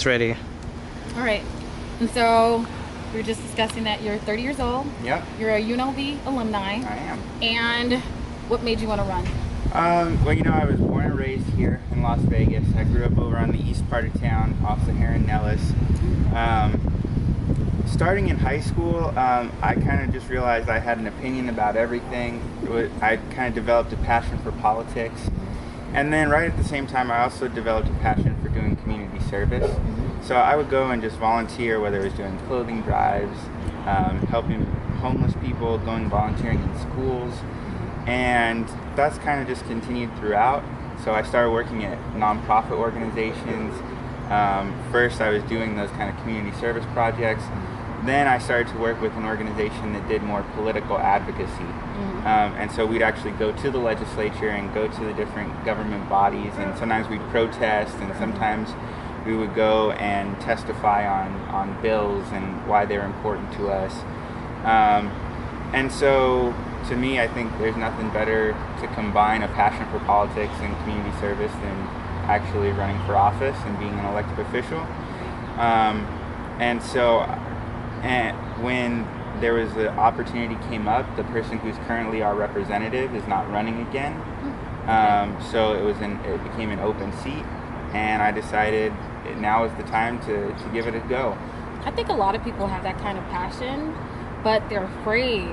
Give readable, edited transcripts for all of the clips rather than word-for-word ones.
It's ready. All right. And so we were just discussing that you're 30 years old. Yep. You're a UNLV alumni. I am. And what made you want to run? Well, I was born and raised here in Las Vegas. I grew up over on the east part of town, off Sahara and Nellis. Starting in high school, I kind of just realized I had an opinion about everything. I kind of developed a passion for politics. And then right at the same time, I also developed a passion for doing community service. So I would go and just volunteer, whether it was doing clothing drives, helping homeless people, going volunteering in schools. And that's kind of just continued throughout. So I started working at nonprofit organizations. First, I was doing those kind of community service projects. Then I started to work with an organization that did more political advocacy. And so we'd actually go to the legislature and go to the different government bodies, and sometimes we'd protest, and sometimes we would go and testify on bills and why they're important to us. And so to me, I think there's nothing better to combine a passion for politics and community service than actually running for office and being an elected official. And when there was an opportunity came up, the person who's currently our representative is not running again. So it became an open seat, and I decided now is the time to give it a go. I think a lot of people have that kind of passion, but they're afraid.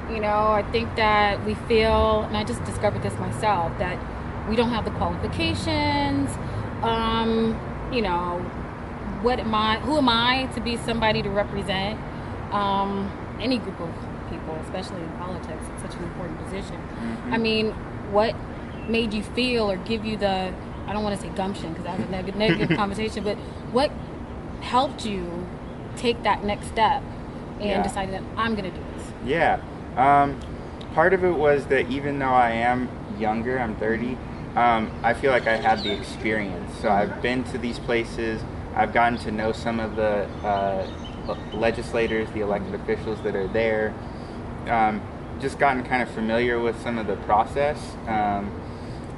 I think that we feel, and I just discovered this myself, that we don't have the qualifications. Who am I to be somebody to represent any group of people, especially in politics? It's such an important position. I mean, what made you feel or give you the, I don't want to say gumption because that was a negative conversation, but what helped you take that next step and decide that I'm going to do this? Yeah. Part of it was that even though I am younger, I'm 30, I feel like I have the experience. So I've been to these places. I've gotten to know some of the legislators, the elected officials that are there. Just gotten kind of familiar with some of the process.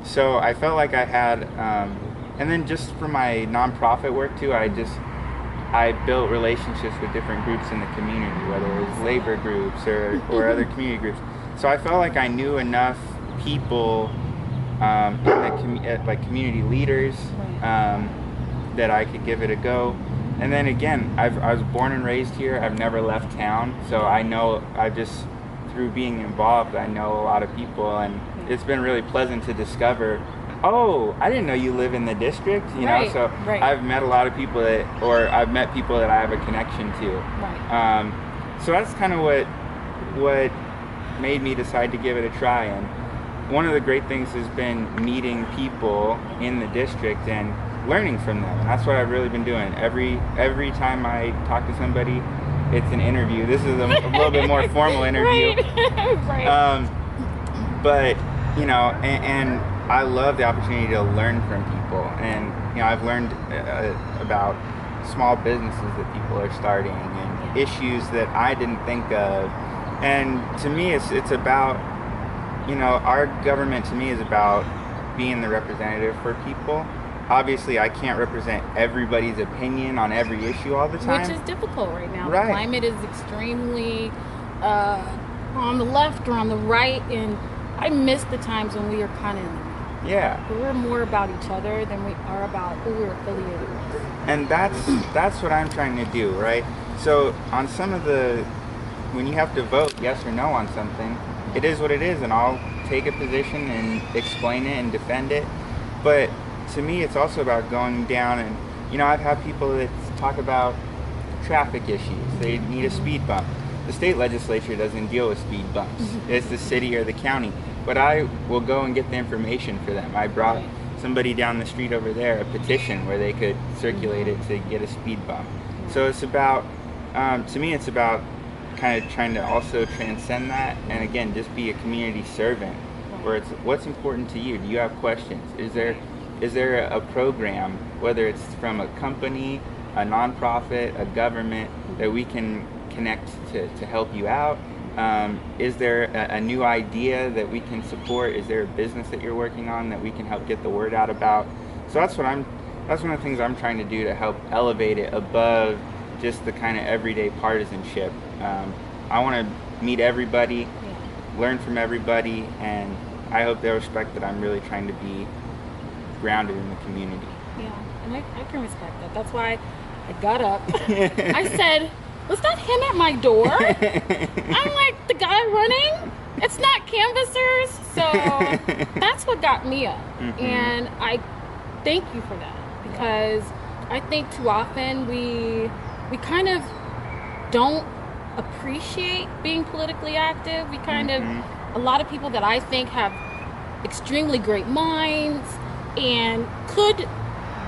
So I felt like I had, and then just for my nonprofit work too, I built relationships with different groups in the community, whether it was labor groups or other community groups. So I felt like I knew enough people, like community leaders, that I could give it a go. And then again, I was born and raised here. I've never left town, so through being involved, I know a lot of people, and it's been really pleasant to discover, oh, I didn't know you live in the district, know, so I've met a lot of people I've met people that I have a connection to. So that's kind of what made me decide to give it a try. And one of the great things has been meeting people in the district and learning from them, and that's what I've really been doing. Every time I talk to somebody, it's an interview. This is a little bit more formal interview. But and I love the opportunity to learn from people, and I've learned about small businesses that people are starting and issues that I didn't think of. And to me, it's about, our government to me is about being the representative for people. Obviously, I can't represent everybody's opinion on every issue all the time. Which is difficult right now. Right. The climate is extremely on the left or on the right, and I miss the times when we were kind of, we're more about each other than we are about who we're affiliated with. And that's what I'm trying to do, right? So on some of when you have to vote yes or no on something, it is what it is, and I'll take a position and explain it and defend it. But to me, it's also about going down and, I've had people that talk about traffic issues. They need a speed bump. The state legislature doesn't deal with speed bumps. It's the city or the county. But I will go and get the information for them. I brought somebody down the street over there a petition where they could circulate it to get a speed bump. So it's about, to me, it's about kind of trying to also transcend that, and again, just be a community servant, where it's what's important to you. Do you have questions? Is there a program, whether it's from a company, a nonprofit, a government, that we can connect to help you out? Is there a new idea that we can support? Is there a business that you're working on that we can help get the word out about? So that's what I'm that's one of the things I'm trying to do to help elevate it above just the kind of everyday partisanship. I want to meet everybody, learn from everybody, and I hope they'll respect that I'm really trying to be grounded in the community. Yeah, and I can respect that. That's why I got up. I said, was that him at my door? I'm like, the guy running? It's not canvassers. So that's what got me up. And I thank you for that, because I think too often we kind of don't appreciate being politically active. We kind of, a lot of people that I think have extremely great minds and could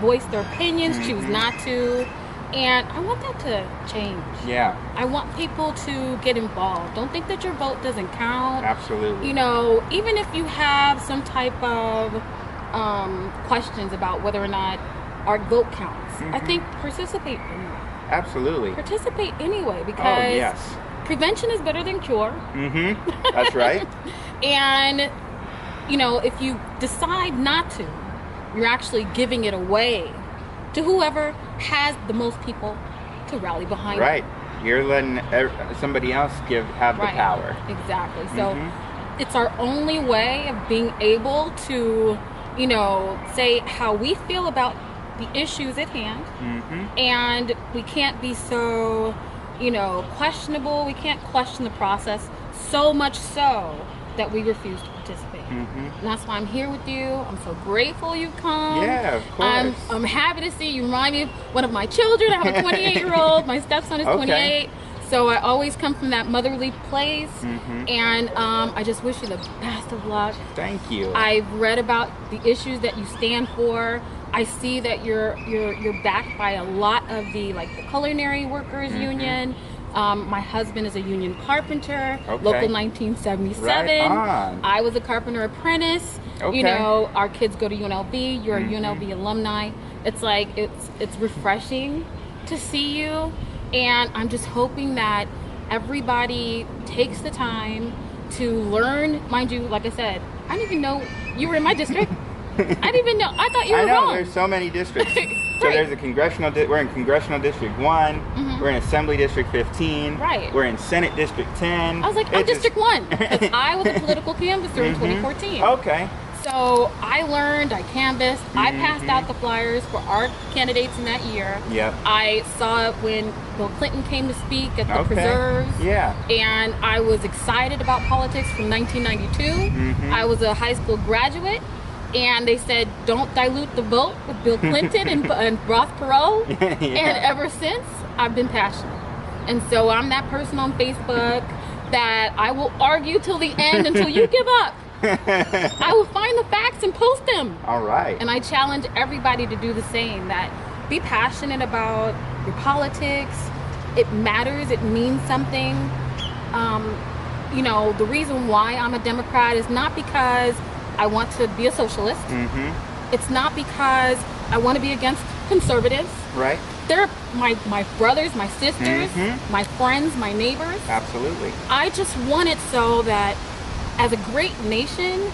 voice their opinions, choose not to. And I want that to change. Yeah. I want people to get involved. Don't think that your vote doesn't count. Absolutely. You know, even if you have some type of questions about whether or not our vote counts, I think participate anyway. Absolutely. Participate anyway, because prevention is better than cure. That's right. And, you know, if you decide not to, you're actually giving it away to whoever has the most people to rally behind. Right. You're letting somebody else have the power. Exactly. So it's our only way of being able to, you know, say how we feel about the issues at hand. And we can't be so, you know, questionable. We can't question the process so much so that we refuse to participate. And that's why I'm here with you. I'm so grateful you've come. Yeah, of course. I'm happy to see you. Remind me of one of my children. I have a 28-year-old. My stepson is 28. So I always come from that motherly place. And I just wish you the best of luck. Thank you. I've read about the issues that you stand for. I see that you're backed by a lot of the culinary workers union. My husband is a union carpenter, local 1977. Right on. I was a carpenter apprentice. You know, our kids go to UNLV. You're a UNLV alumni. It's like it's refreshing to see you, and I'm just hoping that everybody takes the time to learn. Mind you, like I said, I didn't even know you were in my district. I didn't even know. I thought you were wrong. There's so many districts. So there's a congressional. We're in congressional district 1. We're in Assembly District 15. Right. We're in Senate District 10. I was like, I'm District 1 because I was a political canvasser in 2014. Okay. So I learned, I canvassed, I passed out the flyers for our candidates in that year. Yep. I saw it when Bill Clinton came to speak at the Preserves. Yeah. And I was excited about politics from 1992. I was a high school graduate. And they said, don't dilute the vote with Bill Clinton and Ross Perot. And ever since, I've been passionate. And so I'm that person on Facebook that I will argue till the end until you give up. I will find the facts and post them. All right. And I challenge everybody to do the same, that be passionate about your politics. It matters. It means something. You know, the reason why I'm a Democrat is not because I want to be a socialist. It's not because I want to be against conservatives. Right. They're my brothers, my sisters, my friends, my neighbors. Absolutely. I just want it so that as a great nation,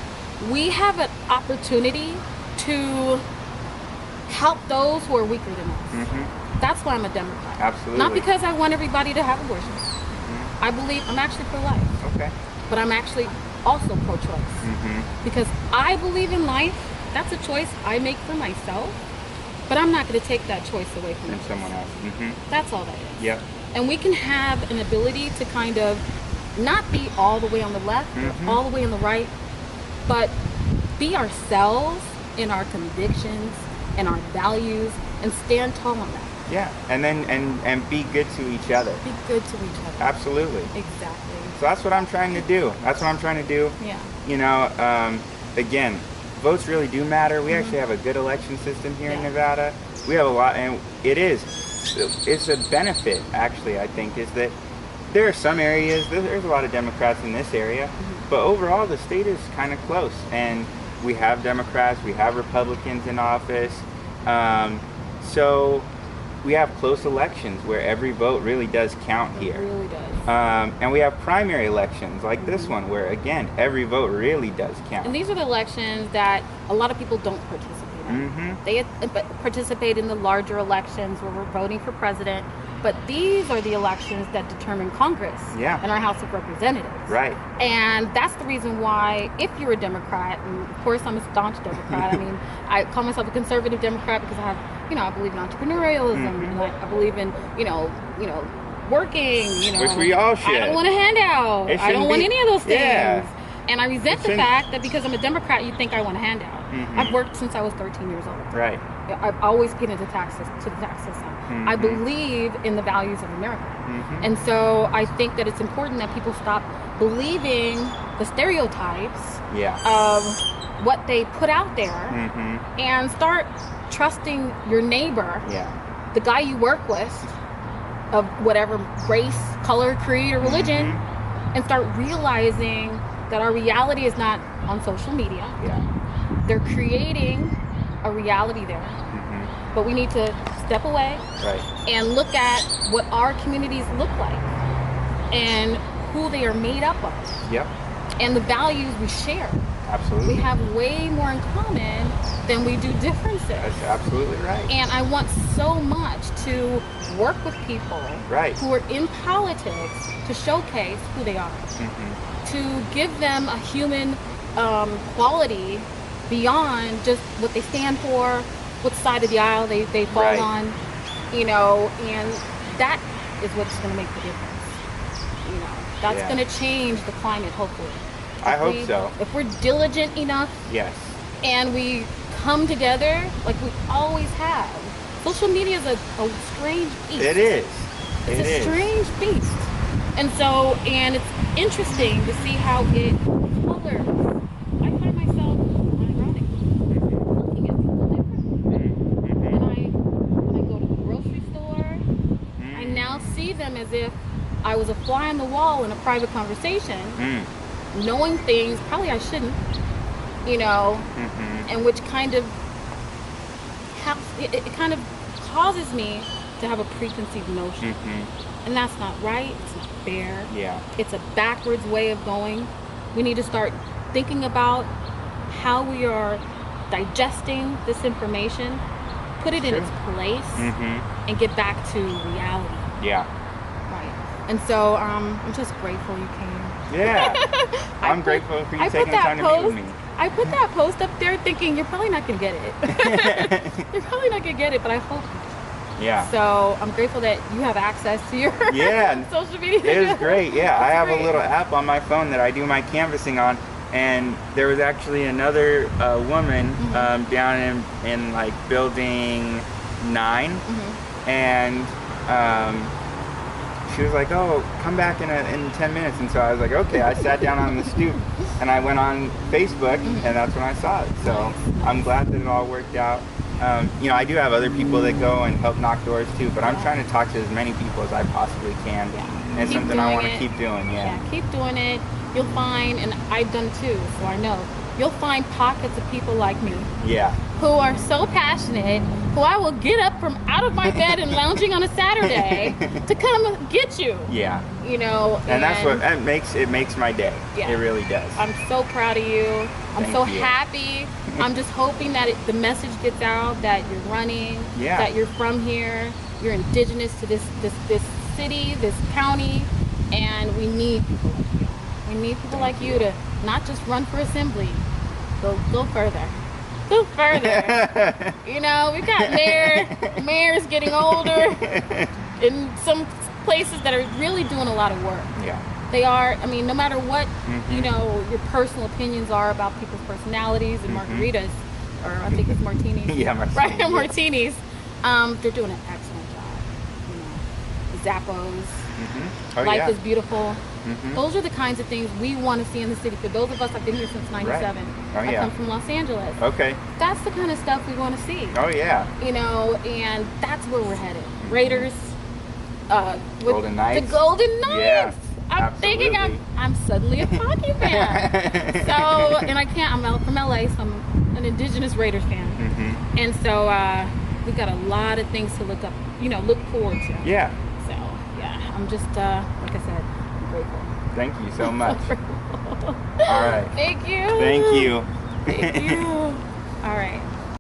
we have an opportunity to help those who are weaker than us. That's why I'm a Democrat. Absolutely. Not because I want everybody to have abortions. I believe I'm actually pro-life. Okay. But I'm actually also pro-choice. Because I believe in life. That's a choice I make for myself. But I'm not going to take that choice away from someone else. That's all that is. Yep. And we can have an ability to kind of not be all the way on the left, or all the way on the right, but be ourselves in our convictions and our values and stand tall on that. Yeah, and then and be good to each other. Be good to each other. Absolutely. Exactly. So that's what I'm trying to do. Yeah. You know, again, votes really do matter. We actually have a good election system here in Nevada. We have a lot, and it's a benefit, actually, I think, is that there are some areas, there's a lot of Democrats in this area, but overall the state is kind of close, and we have Democrats, we have Republicans in office, so we have close elections where every vote really does count here. It really does. And we have primary elections like this one where, again, every vote really does count. And these are the elections that a lot of people don't participate They participate in the larger elections where we're voting for president. But these are the elections that determine Congress and our House of Representatives. Right. And that's the reason why, if you're a Democrat, and of course I'm a staunch Democrat. I mean, I call myself a conservative Democrat because I have, I believe in entrepreneurialism, and I believe in, working, Which we all should. I don't want a handout. I don't want any of those things. Yeah. And I resent the fact that because I'm a Democrat, you think I want a handout. I've worked since I was 13 years old. Right. I've always paid into taxes to the tax system. I believe in the values of America. And so I think that it's important that people stop believing the stereotypes of what they put out there and start trusting your neighbor, the guy you work with, of whatever race, color, creed, or religion, and start realizing that our reality is not on social media. They're creating a reality there. But we need to step away and look at what our communities look like and who they are made up of. And the values we share. Absolutely. We have way more in common than we do differences. That's absolutely right. And I want so much to work with people who are in politics to showcase who they are. To give them a human quality beyond just what they stand for, what side of the aisle they fall on, and that is what's going to make the difference. That's going to change the climate, hopefully. I hope so. If we're diligent enough, and we come together like we always have. Social media is a strange beast. It is. It's a strange beast. And so, and it's interesting to see how it colors. I find myself, when I'm running, looking at people differently. When I go to the grocery store, I now see them as if I was a fly on the wall in a private conversation, knowing things probably I shouldn't, and which kind of it kind of causes me to have a preconceived notion. And that's not right. It's not fair. It's a backwards way of going. We need to start thinking about how we are digesting this information, put it in its place, and get back to reality. And so I'm just grateful you came. I'm grateful for you taking the time to meet with me. I put that post up there thinking you're probably not going to get it. You're probably not going to get it, but I hope you do. So I'm grateful that you have access to your social media. It is great. I have a little app on my phone that I do my canvassing on, and there was actually another woman down in like building 9, and she was like, "Oh, come back in 10 minutes." And so I was like, "Okay." I sat down on the stoop and I went on Facebook, and that's when I saw it. So I'm glad that it all worked out. I do have other people that go and help knock doors too, but I'm trying to talk to as many people as I possibly can. And it's something I want to keep doing. Keep doing it. You'll find, and I've done too, so I know, you'll find pockets of people like me. Who are so passionate, who I will get up from out of my bed and lounging on a Saturday to come get you. And that's what it makes my day. It really does. I'm so proud of you. I'm so happy. I'm just hoping that the message gets out that you're running, that you're from here, you're indigenous to this city, this county, and we need people like you. We need people like you to not just run for assembly, go further. Go further. We've got mayors getting older in some places that are really doing a lot of work. They are. I mean, no matter what, your personal opinions are about people's personalities and margaritas, or I think it's martinis. Martinis. Martinis. They're doing an excellent job. Zappos. Life is beautiful. Those are the kinds of things we want to see in the city. For those of us, I've been here since '97. I come from Los Angeles. That's the kind of stuff we want to see. And that's where we're headed. Raiders. Golden Knights. The Golden Knights. I'm absolutely. thinking I'm suddenly a hockey fan. So, and I'm from LA, so I'm an indigenous Raiders fan. And so we've got a lot of things to look forward to. So, I'm just, like I said, I'm grateful. Thank you so much. All right. Thank you. Thank you. Thank you. All right.